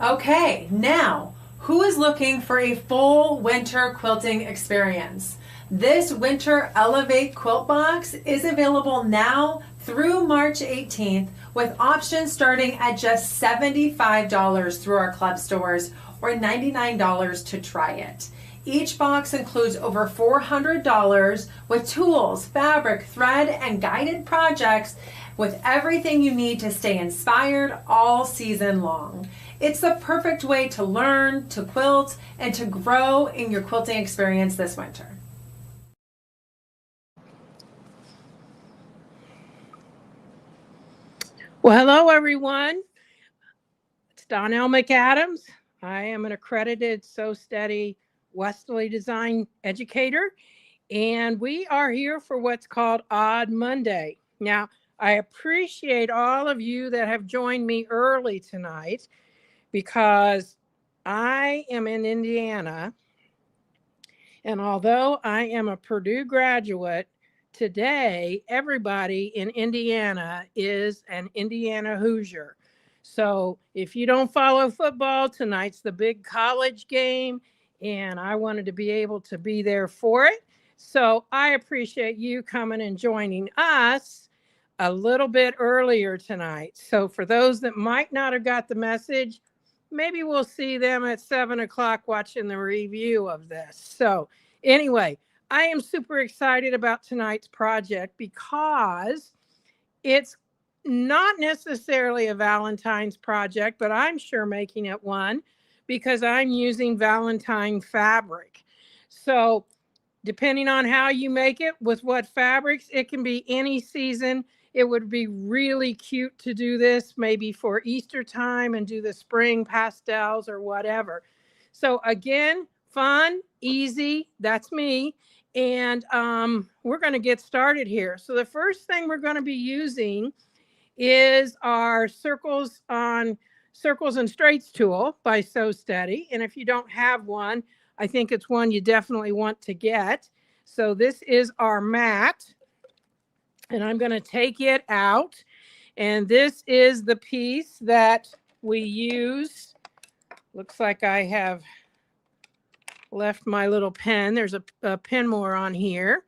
Okay, now, who is looking for a full winter quilting experience? This winter Elevate quilt box is available now through March 18th with options starting at just $75 through our club stores or $99 to try it. Each box includes over $400 with tools, fabric, thread, and guided projects with everything you need to stay inspired all season long. It's the perfect way to learn, to quilt, and to grow in your quilting experience this winter. Well, hello, everyone. It's Donelle McAdams. I am an accredited So Steady Westalee Design educator, and we are here for what's called Odd Monday. Now, I appreciate all of you that have joined me early tonight because I am in Indiana, and although I am a Purdue graduate, today everybody in Indiana is an Indiana Hoosier. So if you don't follow football, tonight's the big college game, and I wanted to be able to be there for it. So I appreciate you coming and joining us a little bit earlier tonight. So for those that might not have got the message, maybe we'll see them at 7 o'clock watching the review of this. So anyway, I am super excited about tonight's project because it's not necessarily a Valentine's project, but I'm sure making it one because I'm using Valentine fabric. So depending on how you make it with what fabrics, it can be any season. It would be really cute to do this maybe for Easter time and do the spring pastels or whatever. So again, fun, easy, that's me. And we're going to get started here. So the first thing we're going to be using is our Circles and Straights tool by So Steady. And if you don't have one, I think it's one you definitely want to get. So this is our mat, and I'm going to take it out. And this is the piece that we use. Looks like I have left my little pen. There's a pen more on here.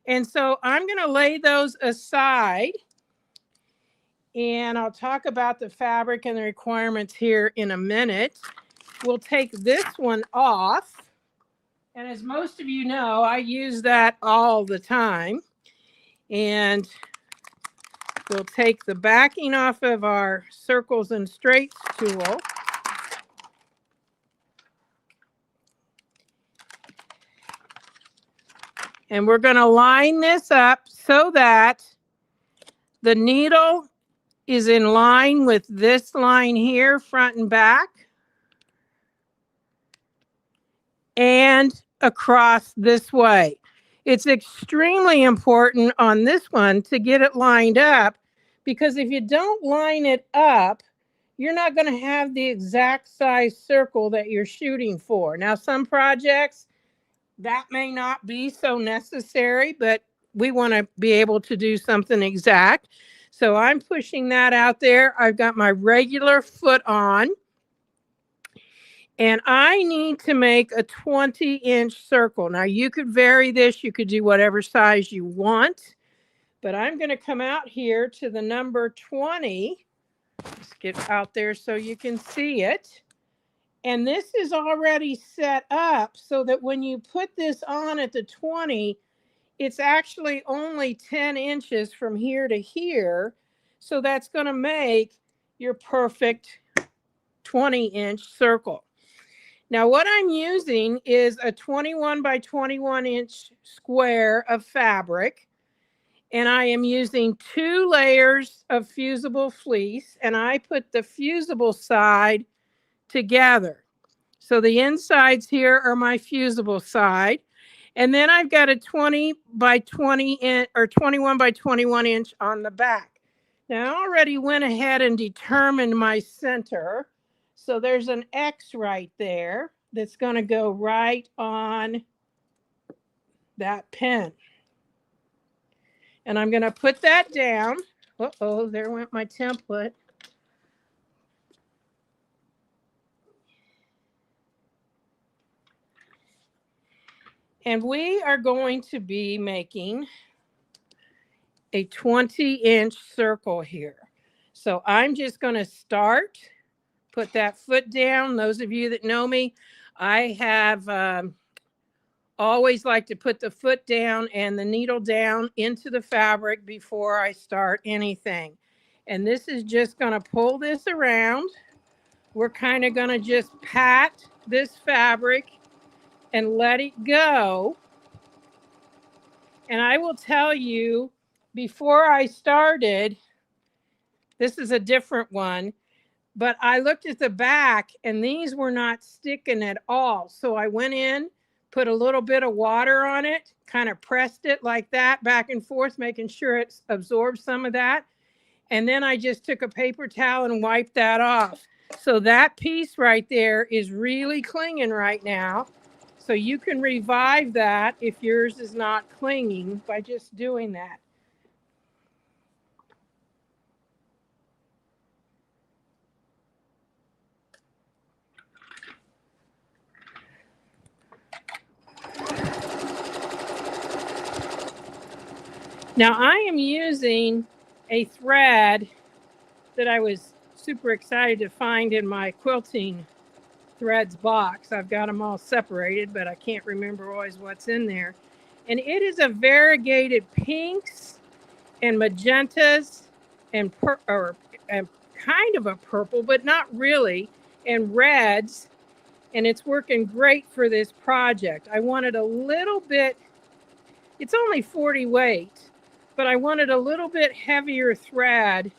And so I'm going to lay those aside, and I'll talk about the fabric and the requirements here in a minute. We'll take this one off. And as most of you know, I use that all the time. And we'll take the backing off of our Circles and Straights tool. And we're going to line this up so that the needle is in line with this line here, front and back, and across this way. It's extremely important on this one to get it lined up, because if you don't line it up, you're not going to have the exact size circle that you're shooting for. Now, some projects, that may not be so necessary, but we want to be able to do something exact. So I'm pushing that out there. I've got my regular foot on, and I need to make a 20-inch circle. Now, you could vary this. You could do whatever size you want, but I'm going to come out here to the number 20. Let's get out there so you can see it. And this is already set up so that when you put this on at the 20, it's actually only 10 inches from here to here. So that's going to make your perfect 20-inch circle. Now, what I'm using is a 21 by 21 inch square of fabric. And I am using 2 layers of fusible fleece. And I put the fusible side together. So the insides here are my fusible side. And then I've got a 20 by 20 inch or 21 by 21 inch on the back. Now I already went ahead and determined my center. So there's an X right there that's going to go right on that pin. And I'm going to put that down. Uh-oh, there went my template. And we are going to be making a 20-inch circle here. So I'm just going to start, put that foot down. Those of you that know me, I have always like to put the foot down and the needle down into the fabric before I start anything. And this is just going to pull this around. We're kind of going to just pat this fabric and let it go. And I will tell you, before I started, this is a different one, but I looked at the back and these were not sticking at all. So I went in, put a little bit of water on it, kind of pressed it like that, back and forth, making sure it absorbs some of that. And then I just took a paper towel and wiped that off. So that piece right there is really clinging right now. So you can revive that if yours is not clinging by just doing that. Now I am using a thread that I was super excited to find in my quilting threads box. I've got them all separated, but I can't remember always what's in there. And it is a variegated pinks and magentas and kind of a purple, but not really, and reds. And it's working great for this project. I wanted a little bit, it's only 40 weight, but I wanted a little bit heavier thread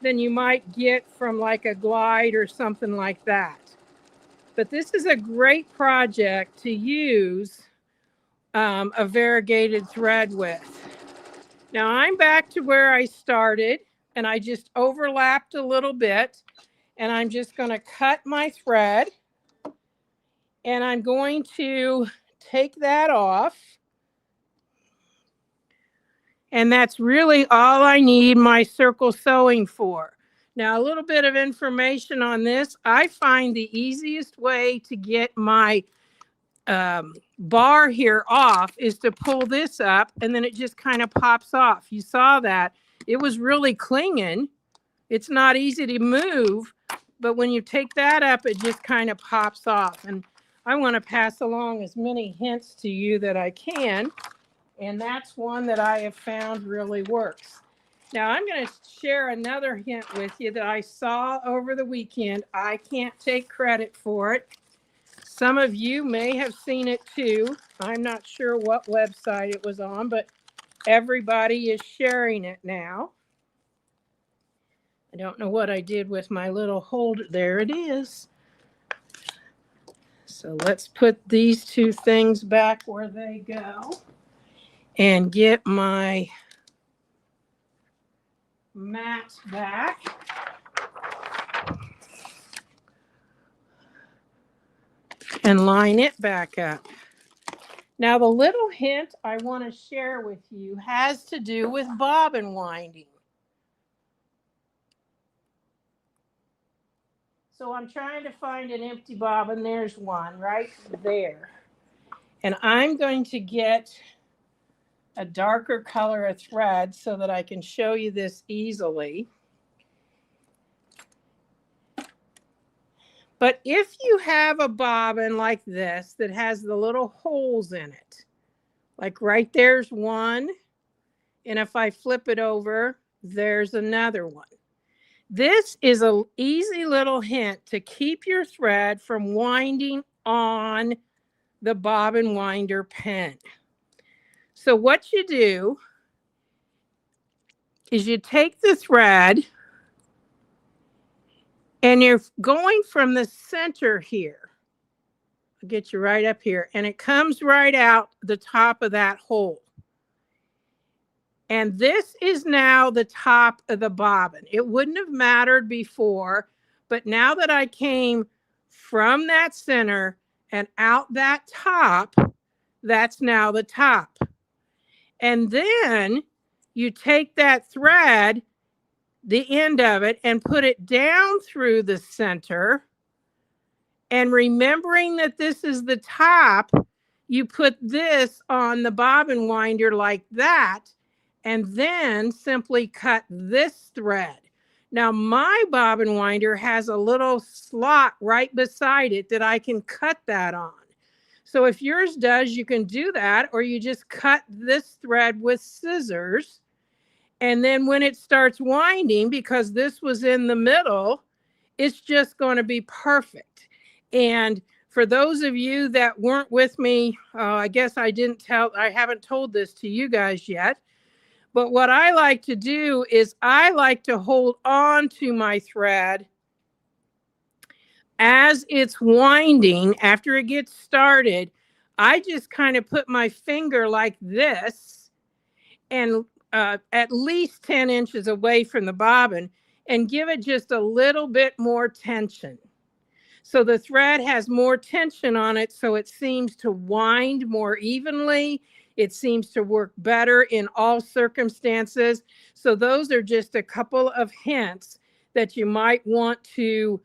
than you might get from like a glide or something like that. But this is a great project to use a variegated thread with. Now I'm back to where I started and I just overlapped a little bit and I'm just going to cut my thread and I'm going to take that off. And that's really all I need my circle sewing for. Now, a little bit of information on this. I find the easiest way to get my bar here off is to pull this up and then it just kind of pops off. You saw that. It was really clinging. It's not easy to move, but when you take that up, it just kind of pops off. And I want to pass along as many hints to you that I can. And that's one that I have found really works. Now I'm going to share another hint with you that I saw over the weekend. I can't take credit for it. Some of you may have seen it too. I'm not sure what website it was on, but everybody is sharing it now. I don't know what I did with my little holder. There it is. So let's put these two things back where they go. And get my mat back. And line it back up. Now the little hint I want to share with you has to do with bobbin winding. So I'm trying to find an empty bobbin. There's one right there. And I'm going to get a darker color of thread so that I can show you this easily. But if you have a bobbin like this that has the little holes in it, like right there's one, and if I flip it over, there's another one. This is an easy little hint to keep your thread from winding on the bobbin winder pen. So what you do is you take the thread and you're going from the center here. I'll get you right up here. And it comes right out the top of that hole. And this is now the top of the bobbin. It wouldn't have mattered before, but now that I came from that center and out that top, that's now the top. And then you take that thread, the end of it, and put it down through the center. And remembering that this is the top, you put this on the bobbin winder like that, and then simply cut this thread. Now my bobbin winder has a little slot right beside it that I can cut that on. So if yours does, you can do that, or you just cut this thread with scissors. And then when it starts winding, because this was in the middle, it's just going to be perfect. And for those of you that weren't with me, I guess I haven't told this to you guys yet. But what I like to do is I like to hold on to my thread as it's winding. After it gets started, I just kind of put my finger like this and at least 10 inches away from the bobbin and give it just a little bit more tension. So the thread has more tension on it, so it seems to wind more evenly. It seems to work better in all circumstances. So those are just a couple of hints that you might want to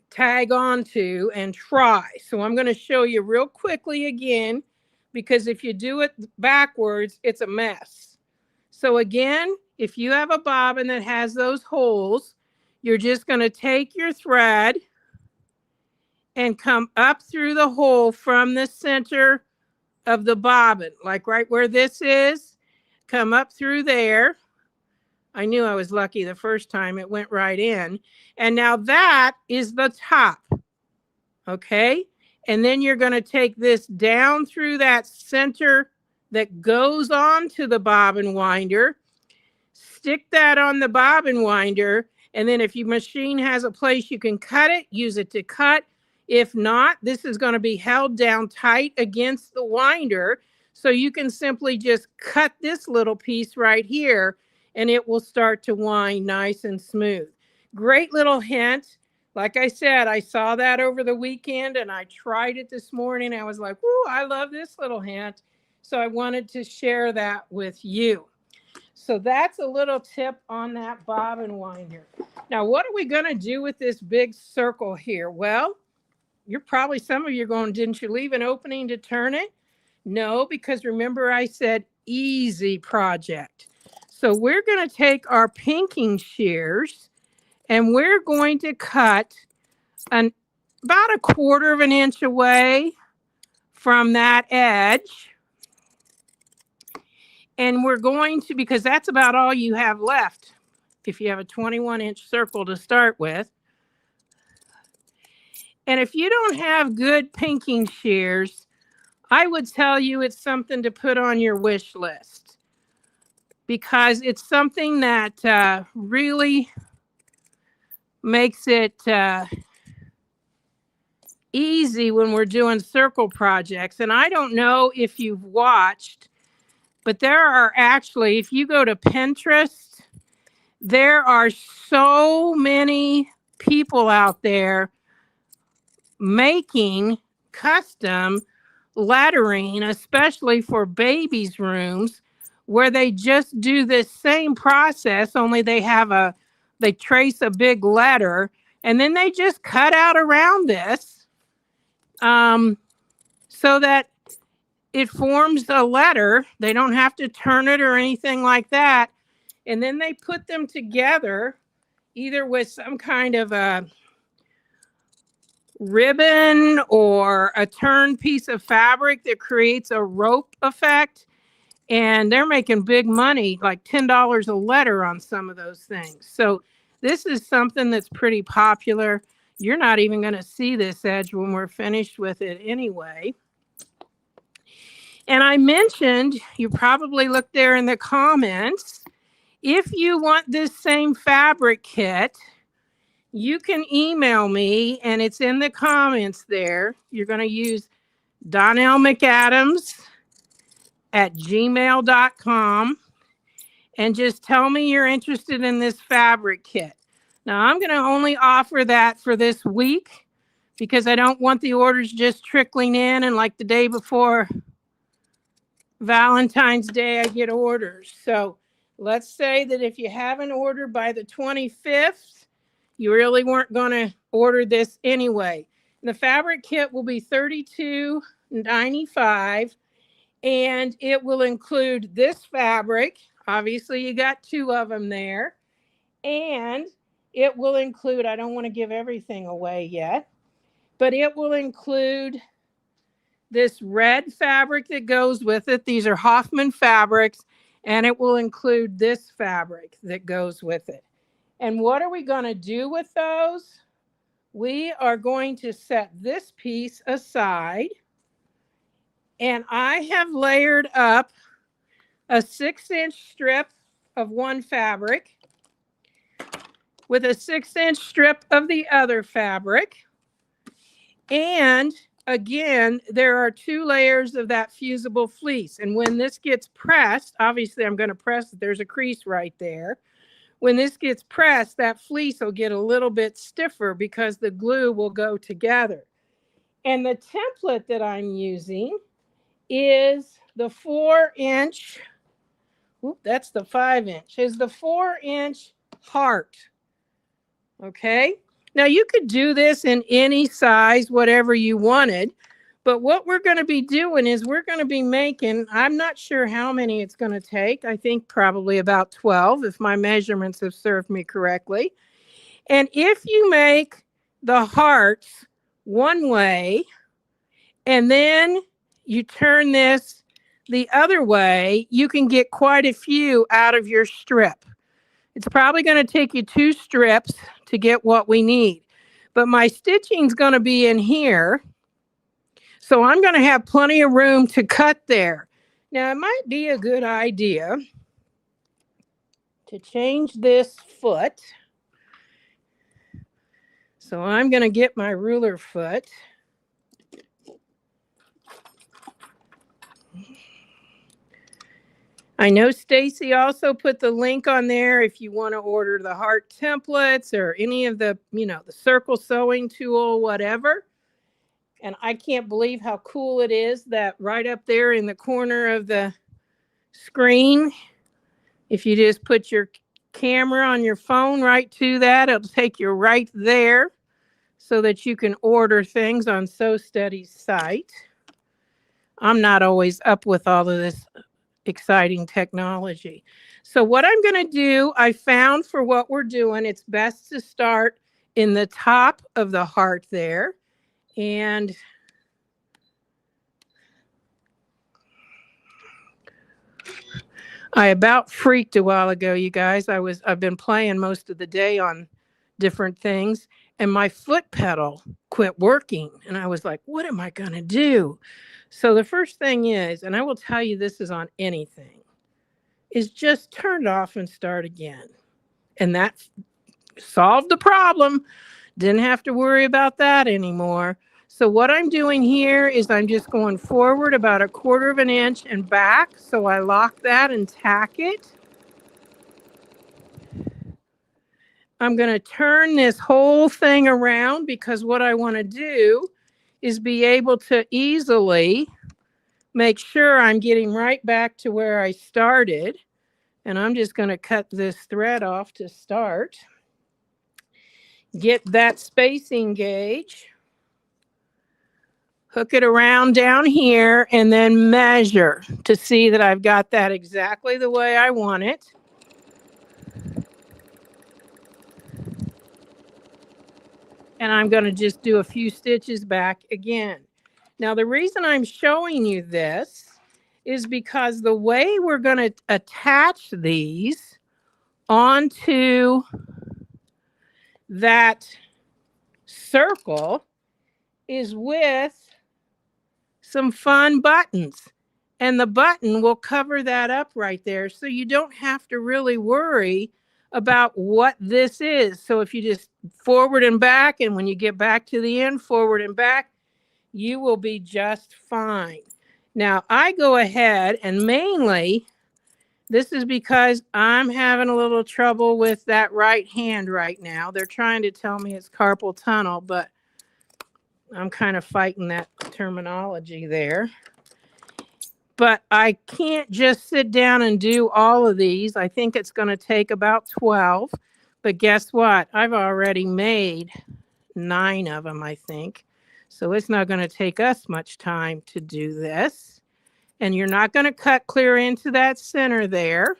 tag on to and try. So I'm going to show you real quickly again, because if you do it backwards, it's a mess. So again, if you have a bobbin that has those holes, you're just going to take your thread and come up through the hole from the center of the bobbin, like right where this is. Come up through there. I knew I was lucky the first time it went right in. And now that is the top. Okay. And then you're going to take this down through that center that goes on to the bobbin winder. Stick that on the bobbin winder. And then if your machine has a place you can cut it, use it to cut. If not, this is going to be held down tight against the winder. So you can simply just cut this little piece right here and it will start to wind nice and smooth. Great little hint. Like I said, I saw that over the weekend and I tried it this morning. I was like, "Ooh, I love this little hint." So I wanted to share that with you. So that's a little tip on that bobbin winder. Now, what are we going to do with this big circle here? Well, some of you are going, "Didn't you leave an opening to turn it?" No, because remember I said easy project. So we're going to take our pinking shears and we're going to cut about 1/4 of an inch away from that edge. And we're going to, because that's about all you have left if you have a 21-inch circle to start with. And if you don't have good pinking shears, I would tell you it's something to put on your wish list, because it's something that really makes it easy when we're doing circle projects. And I don't know if you've watched, but there are actually, if you go to Pinterest, there are so many people out there making custom lettering, especially for babies' rooms, where they just do this same process, only they trace a big letter and then they just cut out around this so that it forms a letter. They don't have to turn it or anything like that. And then they put them together either with some kind of a ribbon or a turned piece of fabric that creates a rope effect. And they're making big money, like $10 a letter on some of those things. So this is something that's pretty popular. You're not even going to see this edge when we're finished with it anyway. And I mentioned, you probably looked there in the comments, if you want this same fabric kit, you can email me, and it's in the comments there. You're going to use Donelle McAdams at gmail.com and just tell me you're interested in this fabric kit. Now, I'm going to only offer that for this week because I don't want the orders just trickling in, and like the day before Valentine's Day, I get orders. So let's say that if you haven't ordered by the 25th, you really weren't going to order this anyway. And the fabric kit will be 32 $12.95, and it will include this fabric. Obviously, you got 2 of them there. And it will include, I don't want to give everything away yet, but it will include this red fabric that goes with it. These are Hoffman fabrics, and it will include this fabric that goes with it. And what are we going to do with those? We are going to set this piece aside, and I have layered up a 6-inch strip of one fabric with a 6-inch strip of the other fabric. And again, there are 2 layers of that fusible fleece. And when this gets pressed, obviously I'm going to press it. There's a crease right there. When this gets pressed, that fleece will get a little bit stiffer because the glue will go together. And the template that I'm using is the 4-inch, that's the 5-inch, is the 4-inch heart. Okay, now you could do this in any size, whatever you wanted, but what we're going to be doing is we're going to be making, I'm not sure how many it's going to take. I think probably about 12 if my measurements have served me correctly. And if you make the hearts one way and then you turn this the other way, you can get quite a few out of your strip. It's probably going to take you 2 strips to get what we need. But my stitching's going to be in here, so I'm going to have plenty of room to cut there. Now, it might be a good idea to change this foot. So I'm going to get my ruler foot. I know Stacy also put the link on there if you want to order the heart templates or any of the, the circle sewing tool, whatever. And I can't believe how cool it is that right up there in the corner of the screen, if you just put your camera on your phone right to that, it'll take you right there so that you can order things on Sew Steady's site. I'm not always up with all of this exciting technology. So what I'm going to do, I found for what we're doing, it's best to start in the top of the heart there. And I about freaked a while ago, you guys. I've been playing most of the day on different things, and my foot pedal quit working. And I was like, what am I going to do? So the first thing is, and I will tell you this is on anything, is just turn it off and start again. And that solved the problem. Didn't have to worry about that anymore. So what I'm doing here is I'm just going forward about 1/4 of an inch and back. So I lock that and tack it. I'm going to turn this whole thing around because what I want to do is be able to easily make sure I'm getting right back to where I started. And I'm just going to cut this thread off to start. Get that spacing gauge. Hook it around down here and then measure to see that I've got that exactly the way I want it. And I'm going to just do a few stitches back again. Now, the reason I'm showing you this is because the way we're going to attach these onto that circle is with some fun buttons. And the button will cover that up right there, so you don't have to really worry about what this is. So if you just forward and back, and when you get back to the end, forward and back, you will be just fine. Now, I go ahead and mainly, this is because I'm having a little trouble with that right hand right now. They're trying to tell me it's carpal tunnel, but I'm kind of fighting that terminology there. But I can't just sit down and do all of these. I think it's going to take about 12. But guess what? I've already made 9 of them, I think. So it's not going to take us much time to do this. And you're not going to cut clear into that center there.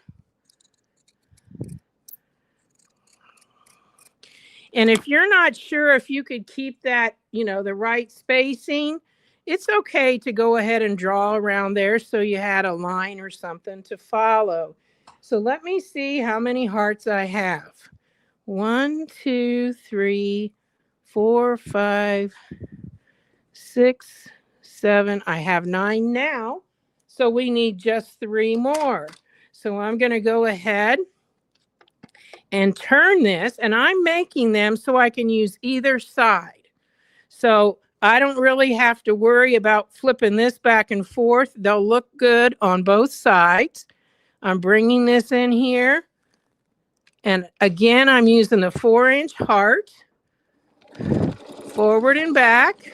And if you're not sure if you could keep that, the right spacing, it's okay to go ahead and draw around there so you had a line or something to follow. So let me see how many hearts I have. 1, 2, 3, 4, 5, 6, 7. I have 9 now. So we need just 3 more. So I'm going to go ahead and turn this, and I'm making them so I can use either side. So I don't really have to worry about flipping this back and forth. They'll look good on both sides. I'm bringing this in here. And again, I'm using the 4-inch heart, forward and back.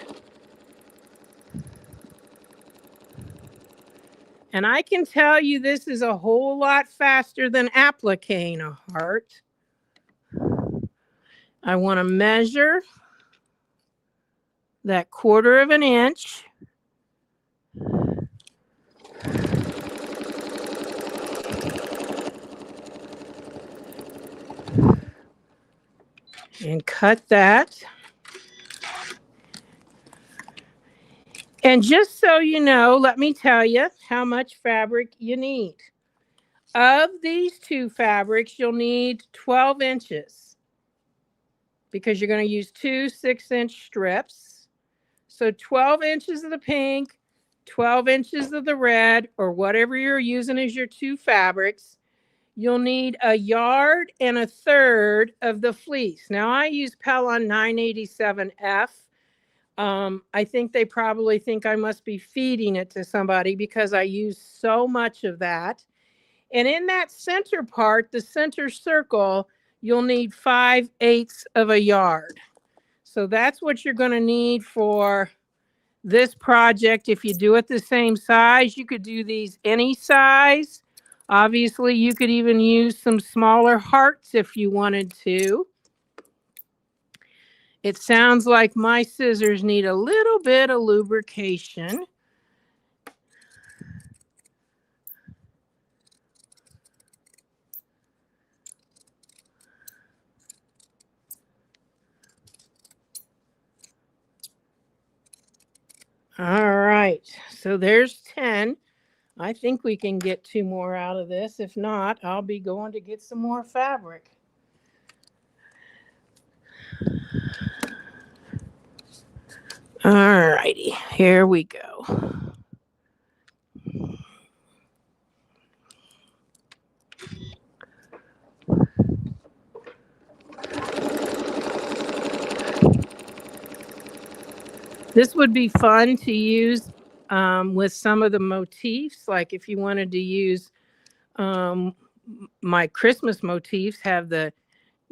And I can tell you this is a whole lot faster than appliquing a heart. I want to measure that 1/4 of an inch. And cut that. And just so you know, let me tell you how much fabric you need. Of these 2 fabrics, you'll need 12 inches because you're going to use 2 6-inch strips. So 12 inches of the pink, 12 inches of the red, or whatever you're using as your 2 fabrics. You'll need 1.33 yards of the fleece. Now I use Pellon 987F. I think they probably think I must be feeding it to somebody because I use so much of that. And in that center part, the center circle, you'll need 5/8 of a yard. So that's what you're going to need for this project. If you do it the same size, you could do these any size. Obviously, you could even use some smaller hearts if you wanted to. It sounds like my scissors need a little bit of lubrication. All right, so there's 10. I think we can get 2 more out of this. If not, I'll be going to get some more fabric. All righty, here we go. This would be fun to use with some of the motifs. Like if you wanted to use my Christmas motifs, have the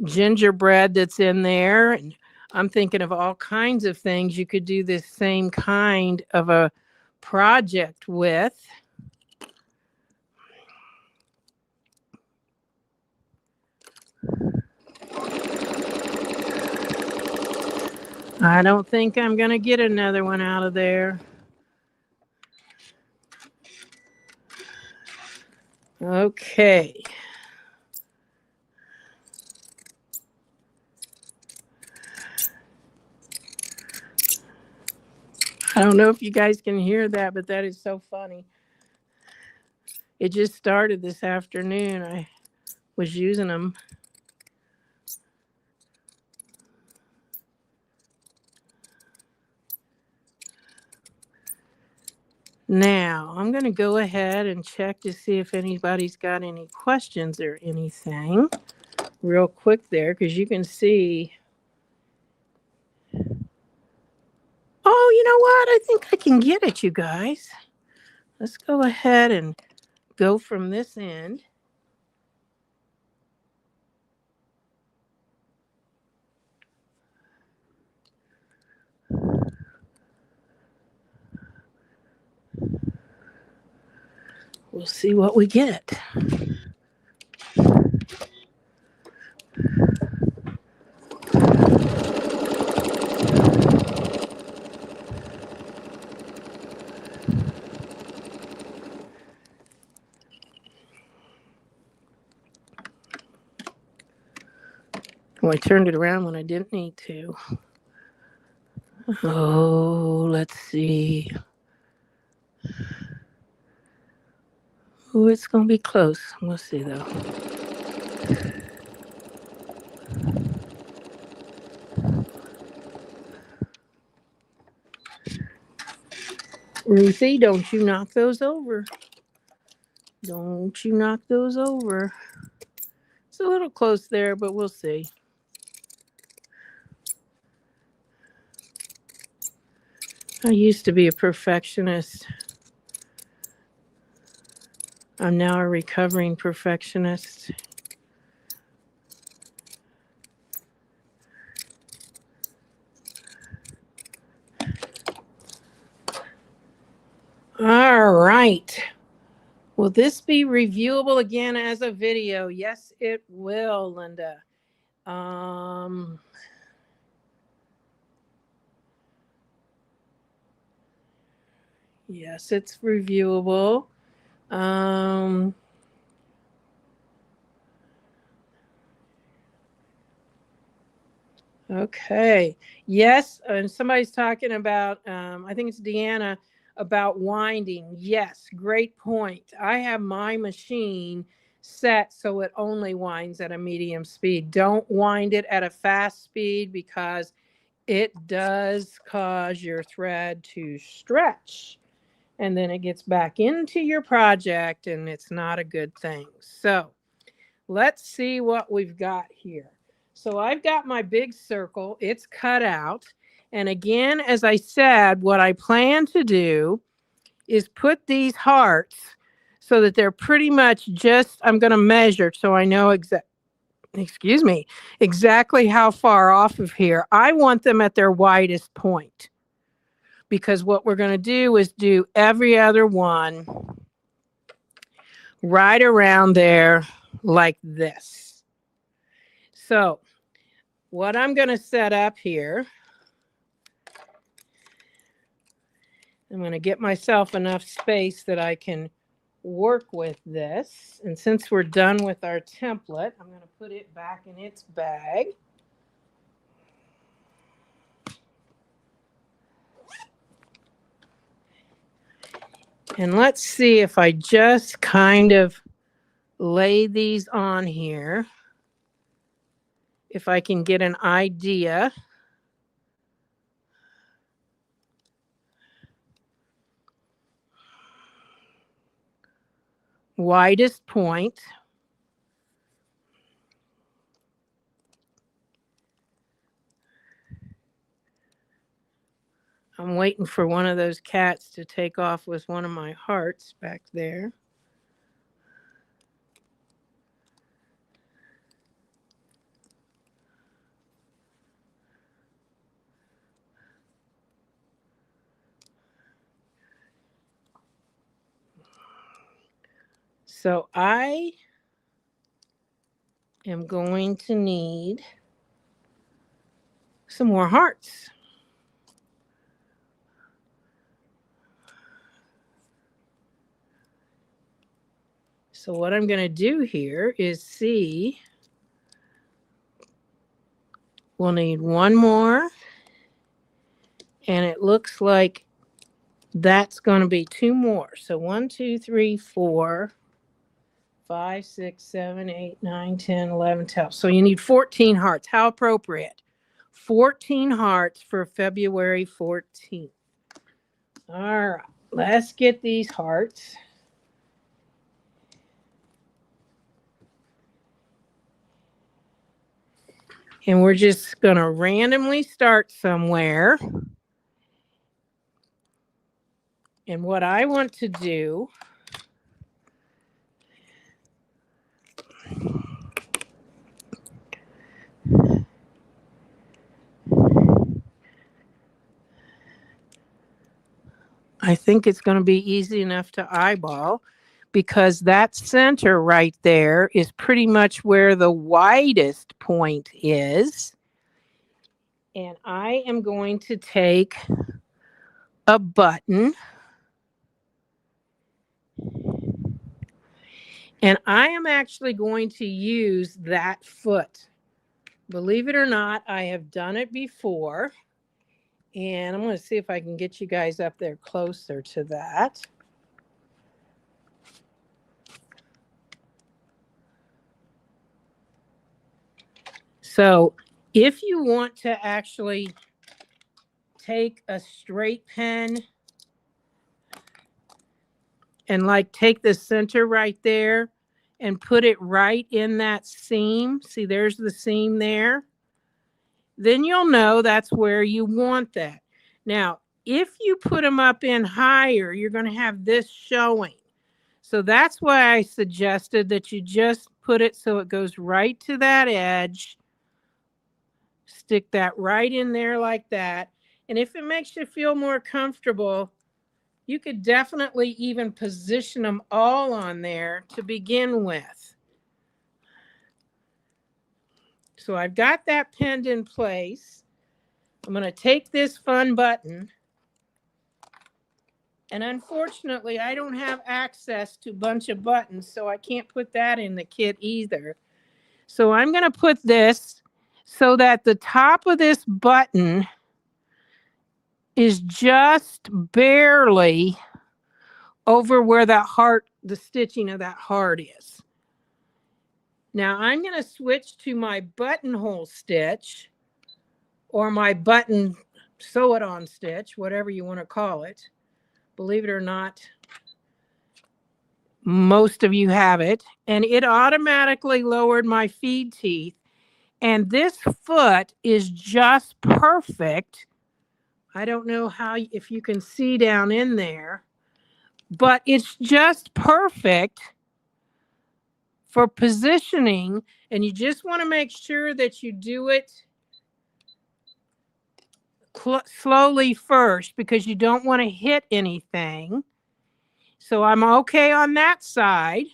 gingerbread that's in there. And I'm thinking of all kinds of things you could do this same kind of a project with. I don't think I'm going to get another one out of there. Okay. I don't know if you guys can hear that, but that is so funny. It just started this afternoon. I was using them. Now, I'm going to go ahead and check to see if anybody's got any questions or anything real quick there, because you can see. Oh, you know what? I think I can get it, you guys. Let's go ahead and go from this end. We'll see what we get. Oh, I turned it around when I didn't need to. Oh, let's see. Oh, it's going to be close. We'll see, though. Ruthie, don't you knock those over. Don't you knock those over. It's a little close there, but we'll see. I used to be a perfectionist. I'm now a recovering perfectionist. All right. Will this be reviewable again as a video? Yes, it will, Linda. Yes, it's reviewable. Okay. Yes, and somebody's talking about, I think it's Deanna, about winding. Yes, great point. I have my machine set so it only winds at a medium speed. Don't wind it at a fast speed because it does cause your thread to stretch. And then it gets back into your project and it's not a good thing. So let's see what we've got here. So I've got my big circle, it's cut out. And again, as I said, what I plan to do is put these hearts so that they're pretty much just, I'm going to measure so I know exactly how far off of here. I want them at their widest point because what we're going to do is do every other one right around there like this. So what I'm going to set up here, I'm going to get myself enough space that I can work with this. And since we're done with our template, I'm going to put it back in its bag. And let's see if I just kind of lay these on here, if I can get an idea. Widest point. I'm waiting for one of those cats to take off with one of my hearts back there. So I am going to need some more hearts. So what I'm going to do here is see, we'll need one more, and it looks like that's going to be two more. So 1, 2, 3, 4, 5, 6, 7, 8, 9, 10, 11, 12. So you need 14 hearts. How appropriate. 14 hearts for February 14th. All right, let's get these hearts. And we're just going to randomly start somewhere. And what I want to do I think it's going to be easy enough to eyeball because that center right there is pretty much where the widest point is. And I am going to take a button and I am actually going to use that foot Believe it or not, I have done it before. And I'm going to see if I can get you guys up there closer to that. So if you want to actually take a straight pen and like take the center right there and put it right in that seam, see there's the seam there, then you'll know that's where you want that. Now, if you put them up in higher, you're going to have this showing. So that's why I suggested that you just put it so it goes right to that edge. Stick that right in there like that. And if it makes you feel more comfortable, you could definitely even position them all on there to begin with. So I've got that pinned in place. I'm going to take this fun button. And unfortunately, I don't have access to a bunch of buttons, so I can't put that in the kit either. So I'm going to put this so that the top of this button is just barely over where that heart, the stitching of that heart is. Now I'm going to switch to my buttonhole stitch or my button sew it on stitch, whatever you want to call it. Believe it or not, most of you have it. And it automatically lowered my feed teeth. And this foot is just perfect. I don't know if you can see down in there, but it's just perfect for positioning. And you just want to make sure that you do it slowly first because you don't want to hit anything. So I'm okay on that side.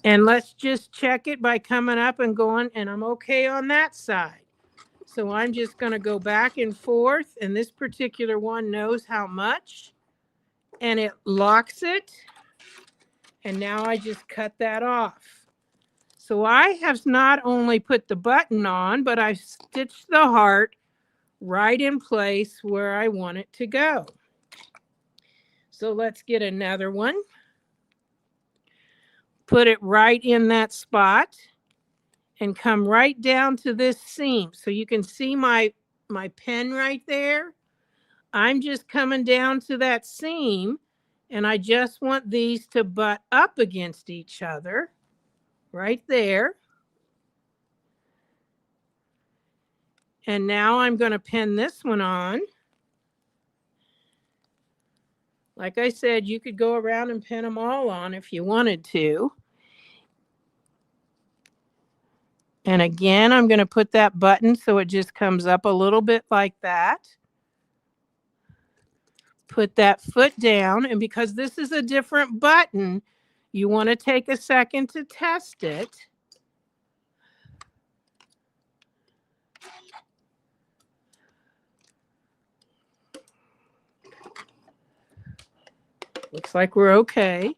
And let's just check it by coming up and going, and I'm okay on that side. So I'm just going to go back and forth, and this particular one knows how much, and it locks it. And now I just cut that off. So I have not only put the button on, but I've stitched the heart right in place where I want it to go. So let's get another one. Put it right in that spot and come right down to this seam. So you can see my pen right there. I'm just coming down to that seam, and I just want these to butt up against each other right there. And now I'm going to pin this one on. Like I said, you could go around and pin them all on if you wanted to. And again, I'm going to put that button so it just comes up a little bit like that. Put that foot down. And because this is a different button, you want to take a second to test it. Looks like we're okay.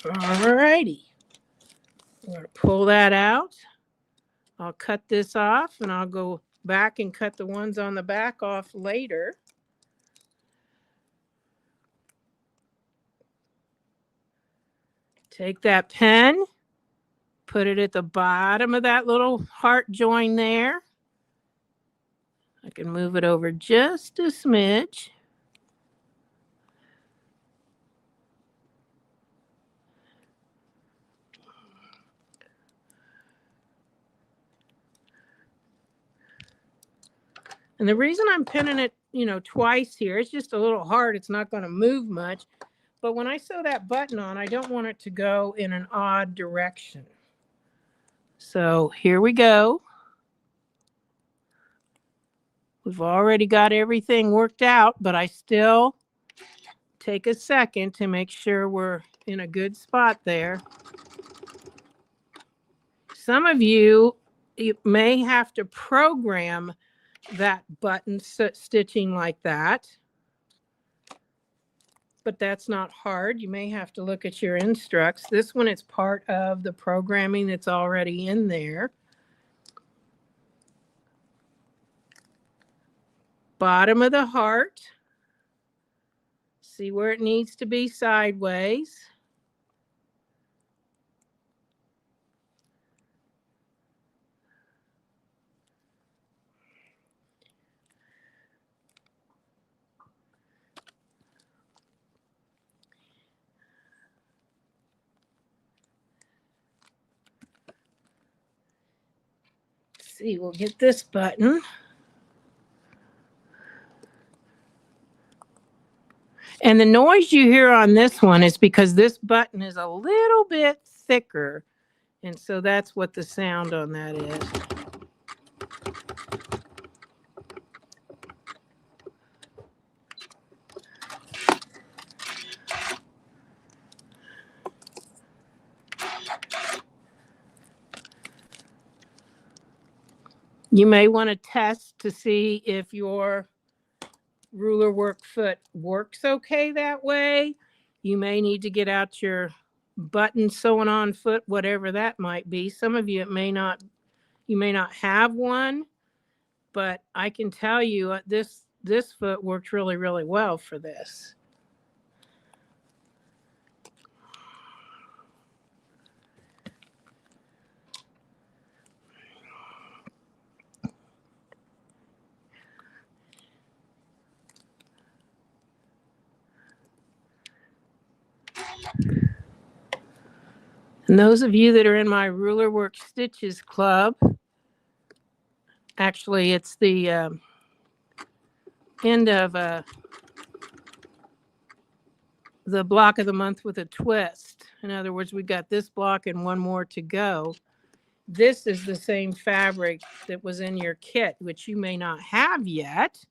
All righty. I'm going to pull that out. I'll cut this off, and I'll go back and cut the ones on the back off later. Take that pen, put it at the bottom of that little heart join there. I can move it over just a smidge. And the reason I'm pinning it, twice here, it's just a little hard. It's not going to move much. But when I sew that button on, I don't want it to go in an odd direction. So here we go. We've already got everything worked out, but I still take a second to make sure we're in a good spot there. Some of you may have to program that button stitching like that. but that's not hard. You may have to look at your instructs. This one is part of the programming that's already in there. Bottom of the heart. See where it needs to be sideways. See, we'll get this button. And the noise you hear on this one is because this button is a little bit thicker. And so that's what the sound on that is. You may want to test to see if your ruler work foot works okay that way. You may need to get out your button sewn on foot, whatever that might be. Some of you, you may not have one, but I can tell you this foot works really, really well for this. And those of you that are in my Ruler Work Stitches Club, actually it's the end of the block of the month with a twist. In other words, we've got this block and one more to go. This is the same fabric that was in your kit, which you may not have yet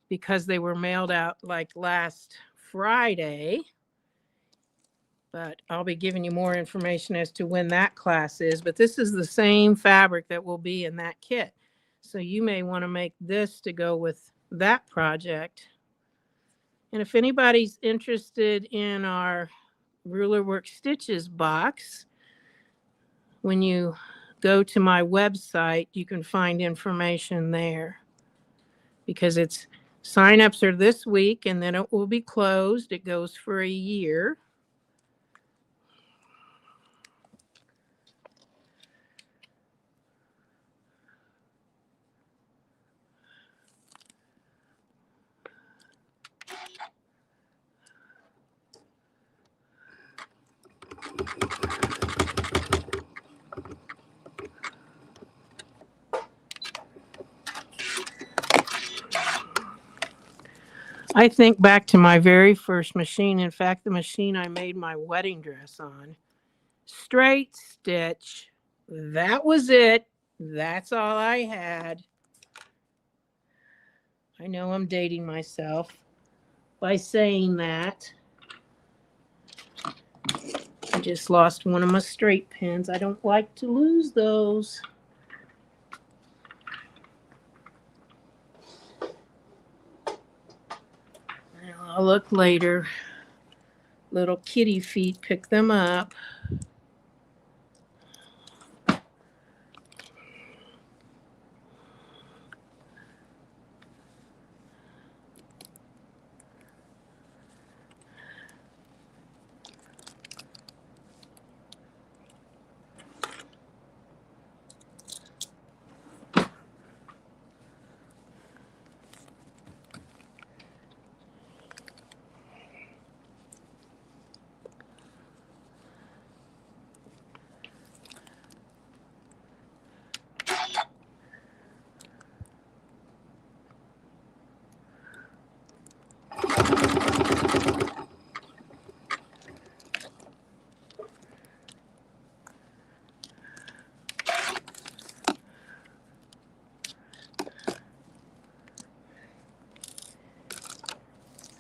because they were mailed out like last Friday. But I'll be giving you more information as to when that class is. But this is the same fabric that will be in that kit. So you may want to make this to go with that project. And if anybody's interested in our Ruler Work Stitches box, when you go to my website, you can find information there. Because it's signups are this week and then it will be closed. It goes for a year. I think back to my very first machine. In fact, the machine I made my wedding dress on. Straight stitch. That was it. That's all I had. I know I'm dating myself by saying that. I just lost one of my straight pins. I don't like to lose those. I'll look later. Little kitty feet, pick them up.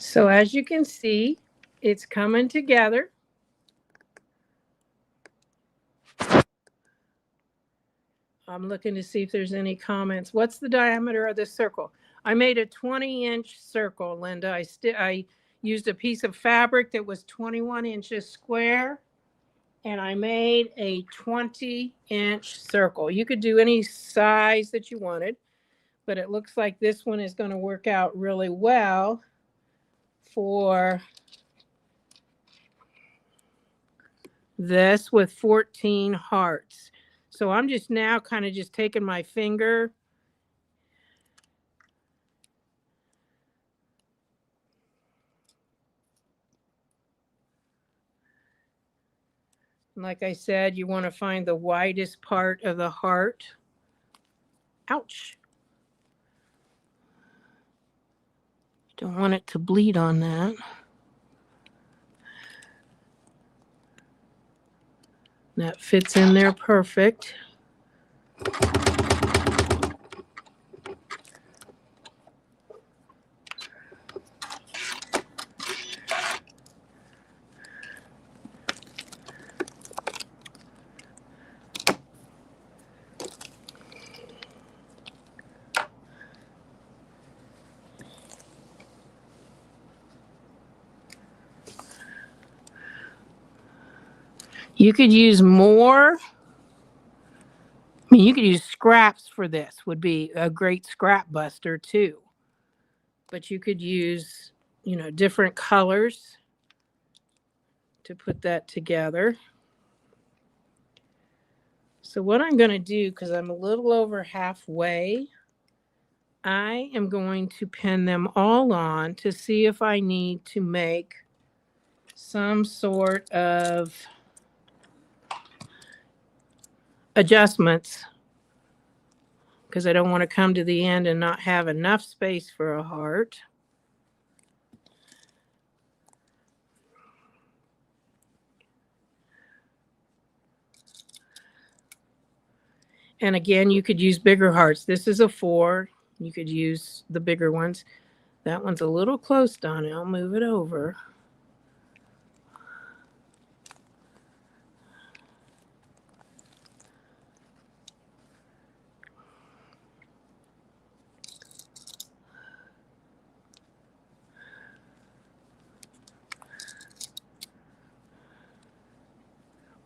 So as you can see, it's coming together. I'm looking to see if there's any comments. What's the diameter of this circle? I made a 20-inch circle, Linda. I used a piece of fabric that was 21 inches square, and I made a 20-inch circle. You could do any size that you wanted, but it looks like this one is going to work out really well for this with 14 hearts. So I'm just now kind of just taking my finger and like I said, you want to find the widest part of the heart. Ouch. Don't want it to bleed on that. That fits in there perfect. You could use more. I mean, you could use scraps for this, would be a great scrap buster too. But you could use, different colors to put that together. So what I'm going to do, because I'm a little over halfway, I am going to pin them all on to see if I need to make some sort of adjustments, because I don't want to come to the end and not have enough space for a heart. And again, you could use bigger hearts. This is a 4. You could use the bigger ones. That one's a little close, Donna. I'll move it over.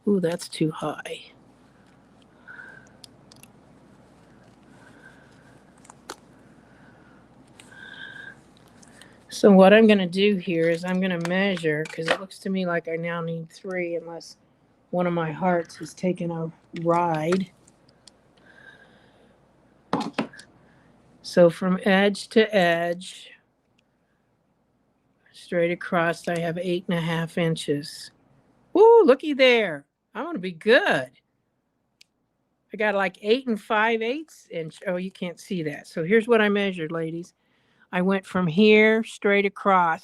Ooh, that's too high. So what I'm going to do here is I'm going to measure, because it looks to me like I now need 3 unless one of my hearts has taken a ride. So from edge to edge, straight across, I have 8.5 inches. Ooh, looky there. I'm going to be good. I got like 8 5/8 inch. Oh, you can't see that. So here's what I measured, ladies. I went from here straight across,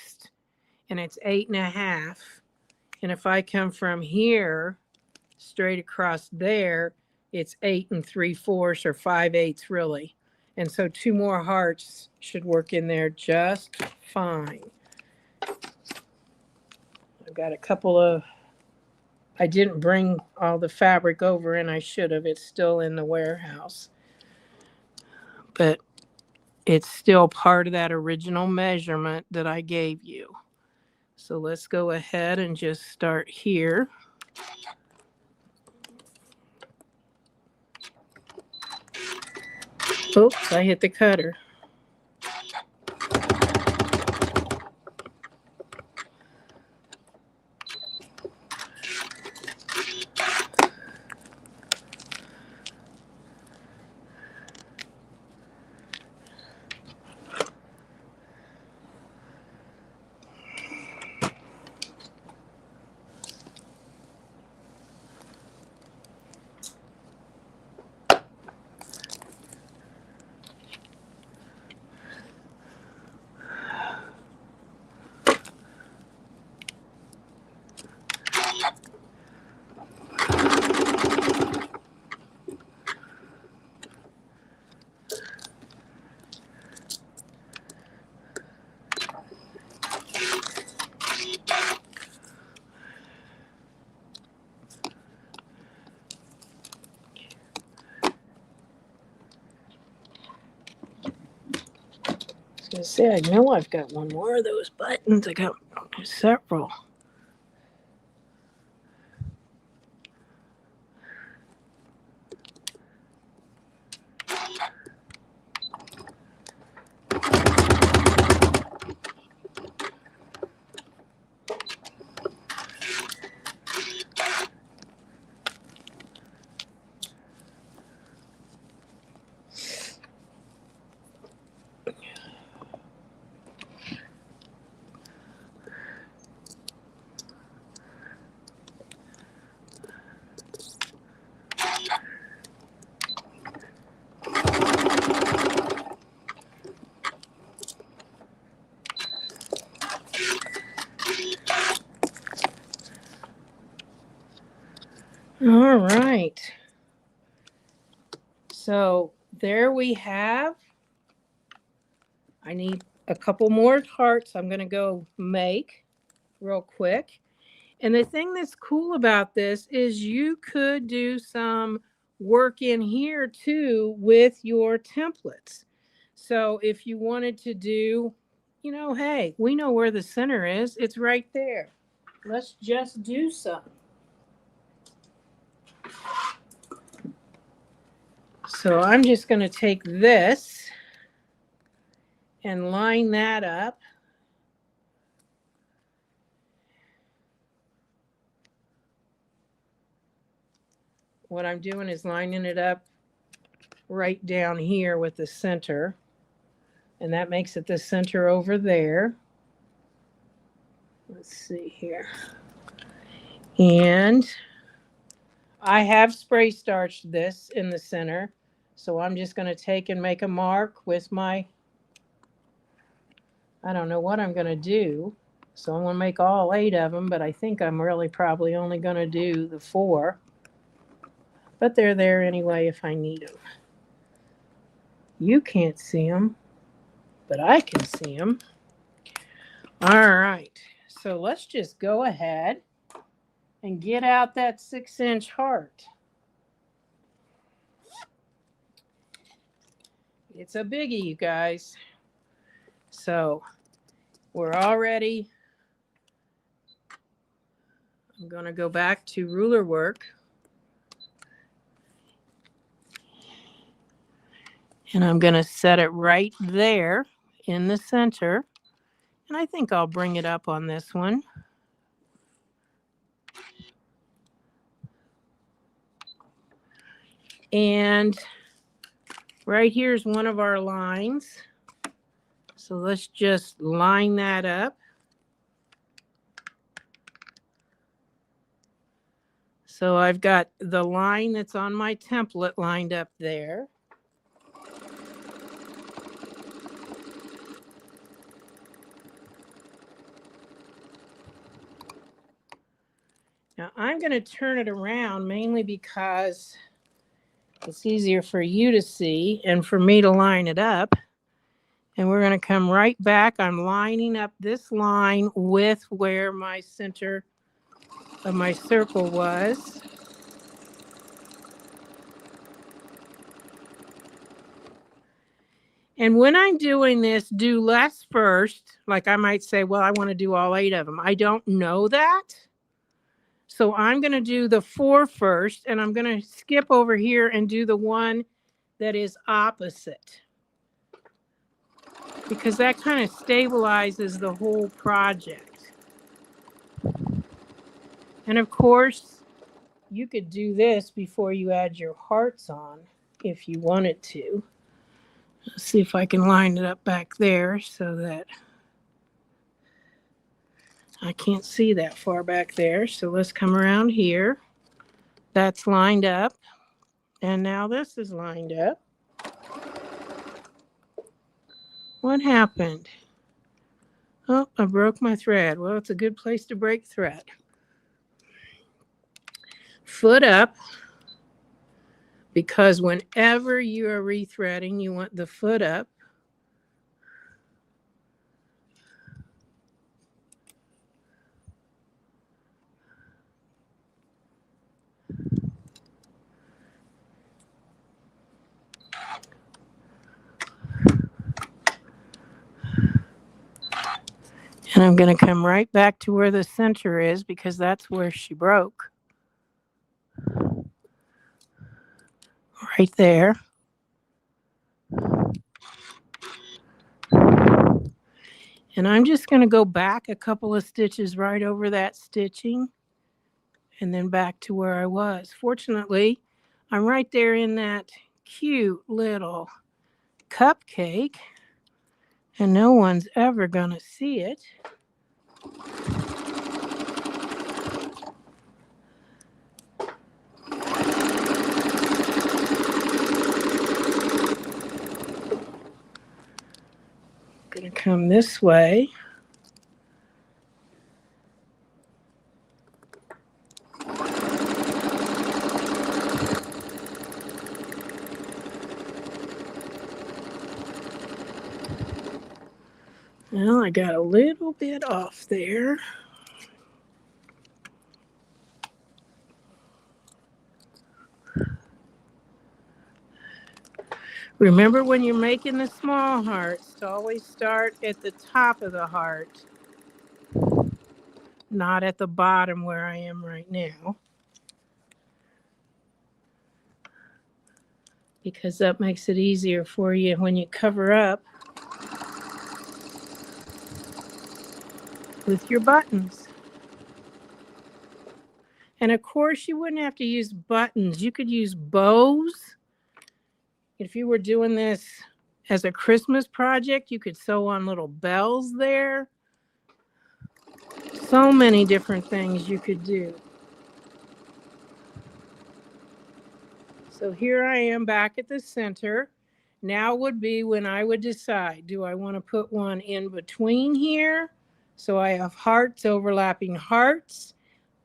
and it's 8.5. And if I come from here straight across there, it's 8 3/4 or 5/8 really. And so 2 more hearts should work in there just fine. I've got a couple of, I didn't bring all the fabric over, and I should have. It's still in the warehouse. But it's still part of that original measurement that I gave you. So let's go ahead and just start here. Oops, I hit the cutter. I say, I know I've got one more of those buttons. I got several. All right. So there we have. I need a couple more hearts. I'm going to go make real quick. And the thing that's cool about this is you could do some work in here too with your templates. So if you wanted to do, you know, hey, we know where the center is. It's right there. Let's just do some. So I'm just going to take this and line that up. What I'm doing is lining it up right down here with the center. And that makes it the center over there. Let's see here. And I have spray starched this in the center. So I'm just going to take and make a mark with my, I don't know what I'm going to do. So I'm going to make all 8 of them, but I think I'm really probably only going to do the 4. But they're there anyway if I need them. You can't see them, but I can see them. All right. So let's just go ahead and get out that 6-inch heart. It's a biggie, you guys. So we're already, I'm going to go back to ruler work. And I'm going to set it right there in the center. And I think I'll bring it up on this one. And right here is one of our lines. So let's just line that up. So I've got the line that's on my template lined up there. Now I'm going to turn it around mainly because it's easier for you to see and for me to line it up. And we're going to come right back. I'm lining up this line with where my center of my circle was. And when I'm doing this, do less first. Like I might say, well, I want to do all 8 of them. I don't know that. So I'm going to do the 4 first, and I'm going to skip over here and do the one that is opposite. Because that kind of stabilizes the whole project. And of course, you could do this before you add your hearts on if you wanted to. Let's see if I can line it up back there so that I can't see that far back there. So let's come around here. That's lined up. And now this is lined up. What happened? Oh, I broke my thread. Well, it's a good place to break thread. Foot up, because whenever you are rethreading, you want the foot up. And I'm going to come right back to where the center is because that's where she broke. Right there. And I'm just going to go back a couple of stitches right over that stitching and then back to where I was. Fortunately, I'm right there in that cute little cupcake and no one's ever going to see it. Going to come this way. Well, I got a little bit off there. Remember when you're making the small hearts to always start at the top of the heart, not at the bottom where I am right now, because that makes it easier for you when you cover up with your buttons. And of course, you wouldn't have to use buttons. You could use bows. If you were doing this as a Christmas project, you could sew on little bells there. So many different things you could do. So here I am back at the center. Now would be when I would decide, do I want to put one in between here? So I have hearts overlapping hearts.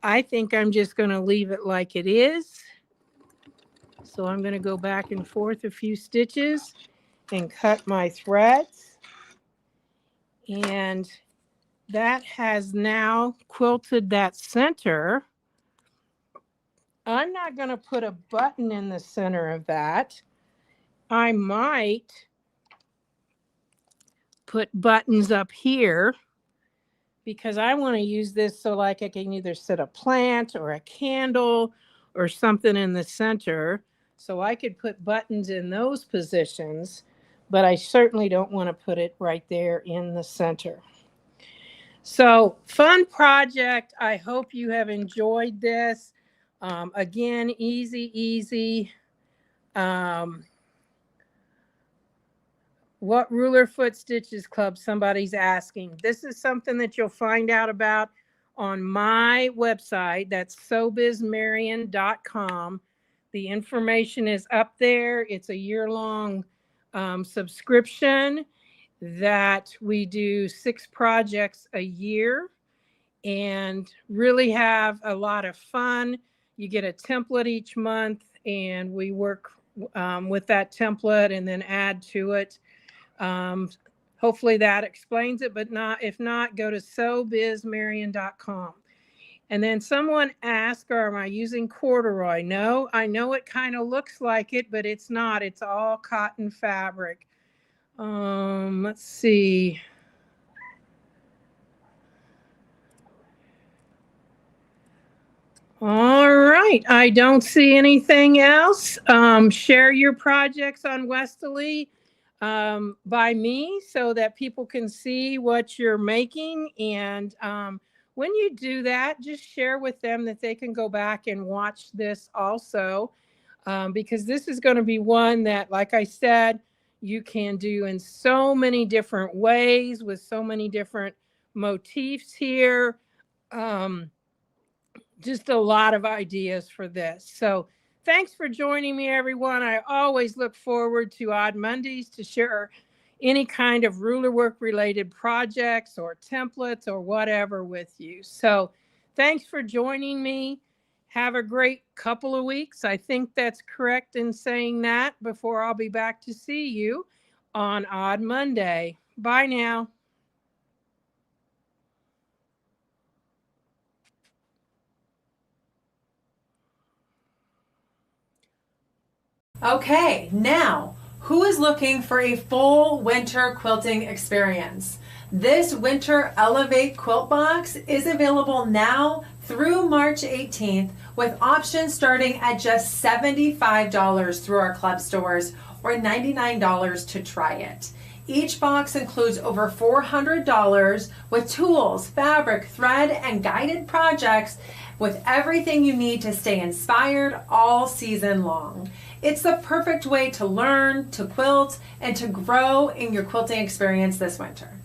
I think I'm just going to leave it like it is. So I'm going to go back and forth a few stitches and cut my threads. And that has now quilted that center. I'm not going to put a button in the center of that. I might put buttons up here because I want to use this so like I can either set a plant or a candle or something in the center. So I could put buttons in those positions, but I certainly don't want to put it right there in the center. So fun project. I hope you have enjoyed this. Again, easy. What ruler foot stitches club, somebody's asking. This is something that you'll find out about on my website. That's sewbizmarian.com. The information is up there. It's a year-long subscription that we do 6 projects a year and really have a lot of fun. You get a template each month and we work with that template and then add to it. Hopefully that explains it, but if not, go to sewbizmarian.com. And then someone asked, am I using corduroy? No, I know it kind of looks like it, but it's not. It's all cotton fabric. Let's see. All right, I don't see anything else. Share your projects on Westalee by me so that people can see what you're making. And when you do that, just share with them that they can go back and watch this also, because this is going to be one that, like I said, you can do in so many different ways with so many different motifs here. Just a lot of ideas for this. So thanks for joining me, everyone. I always look forward to Odd Mondays to share any kind of ruler work related projects or templates or whatever with you. So thanks for joining me. Have a great couple of weeks. I think that's correct in saying that before I'll be back to see you on Odd Monday. Bye now. Okay, now, who is looking for a full winter quilting experience? This Winter Elevate Quilt Box is available now through March 18th with options starting at just $75 through our club stores or $99 to try it. Each box includes over $400 with tools, fabric, thread, and guided projects with everything you need to stay inspired all season long. It's the perfect way to learn, to quilt, and to grow in your quilting experience this winter.